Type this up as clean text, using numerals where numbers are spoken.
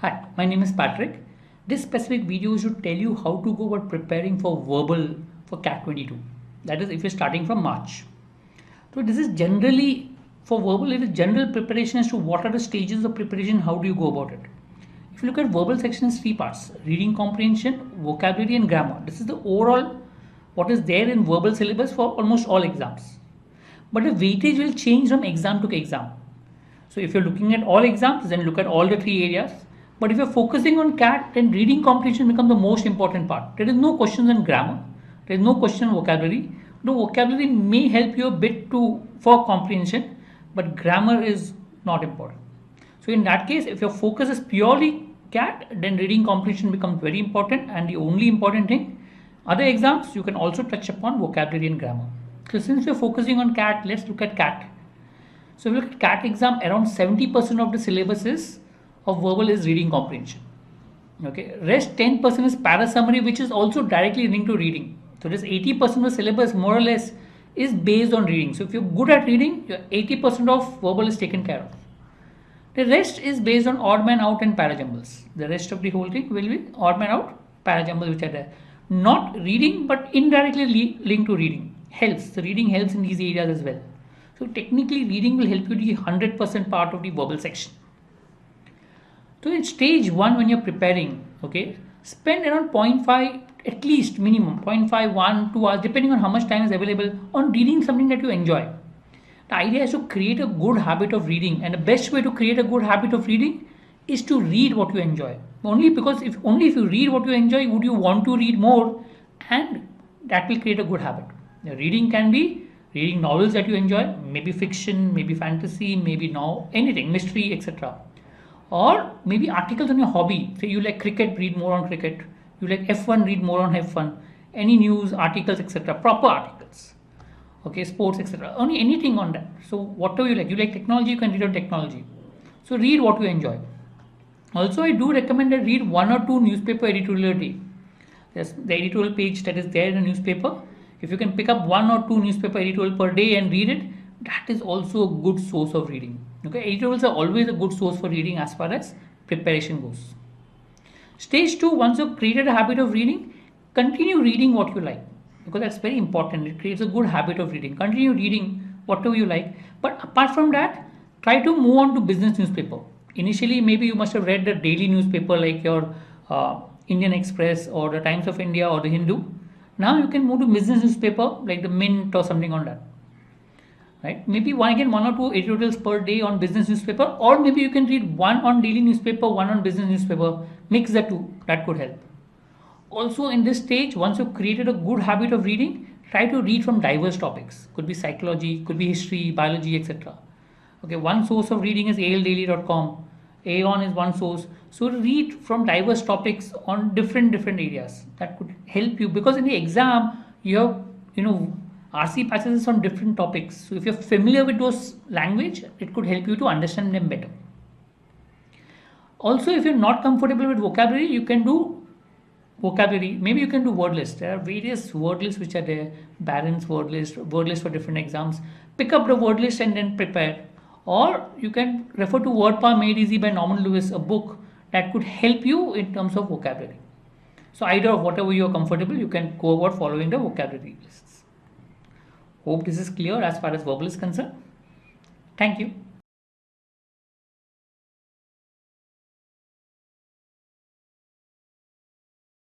Hi, my name is Patrick. This specific video should tell you how to go about preparing for verbal for CAT 22. That is, if you're starting from March. So this is generally for verbal. It is general preparation as to what are the stages of preparation. How do you go about it? If you look at verbal section, is three parts: reading comprehension, vocabulary, and grammar. This is the overall what is there in verbal syllabus for almost all exams. But the weightage will change from exam to exam. So if you're looking at all exams, then look at all the three areas. But if you're focusing on CAT, then reading comprehension becomes the most important part. There is no question on grammar. There is no question on vocabulary. The vocabulary may help you a bit for comprehension, but grammar is not important. So in that case, if your focus is purely CAT, then reading comprehension becomes very important and the only important thing. Other exams, you can also touch upon vocabulary and grammar. So since we're focusing on CAT, let's look at CAT. So if you look at CAT exam, around 70% of the syllabus of verbal is reading comprehension. Okay, rest 10% is para summary, which is also directly linked to reading. So this 80% of the syllabus more or less is based on reading. So if you're good at reading, your 80% of verbal is taken care of. The rest is based on odd man out and para jumbles. The rest of the whole thing will be odd man out, para jumbles which are there. Not reading, but indirectly linked to reading. Helps. The reading helps in these areas as well. So technically reading will help you to be 100% part of the verbal section. So in stage 1 when you're preparing, okay, spend around 0.5 at least minimum 0.5, 1, 2 hours depending on how much time is available on reading something that you enjoy. The idea is to create a good habit of reading, and the best way to create a good habit of reading is to read what you enjoy. Only if you read what you enjoy would you want to read more, and that will create a good habit. The reading can be reading novels that you enjoy, maybe fiction, maybe fantasy, maybe now anything, mystery, etc. Or maybe articles on your hobby. Say you like cricket, read more on cricket. You like F1, read more on F1. Any news, articles, etc. Proper articles. Okay, sports, etc. Only anything on that. So whatever you like technology, you can read on technology. So read what you enjoy. Also, I do recommend that read 1 or 2 newspaper editorial a day. There's the editorial page that is there in a newspaper. If you can pick up 1 or 2 newspaper editorial per day and read it, that is also a good source of reading. Okay, editorials are always a good source for reading as far as preparation goes. Stage 2, once you've created a habit of reading, continue reading what you like, because that's very important. It creates a good habit of reading. Continue reading whatever you like, but apart from that, try to move on to business newspaper. Initially, maybe you must have read the daily newspaper like your Indian Express or the Times of India or the Hindu. Now you can move to business newspaper like the Mint or something on that. Right? Maybe 1 or 2 editorials per day on business newspaper, or maybe you can read 1 on daily newspaper, 1 on business newspaper. Mix the two. That could help. Also, in this stage, once you've created a good habit of reading, try to read from diverse topics. Could be psychology, could be history, biology, etc. Okay, one source of reading is aldaily.com. Aeon is one source. So read from diverse topics on different areas. That could help you, because in the exam you have RC passages on different topics. So if you're familiar with those language, it could help you to understand them better. Also, if you're not comfortable with vocabulary, you can do vocabulary. Maybe you can do word list. There are various word lists which are there. Barron's word list for different exams. Pick up the word list and then prepare. Or you can refer to Word Power Made Easy by Norman Lewis, a book that could help you in terms of vocabulary. So either of whatever you are comfortable, you can go about following the vocabulary lists. Hope this is clear as far as verbal is concerned. Thank you.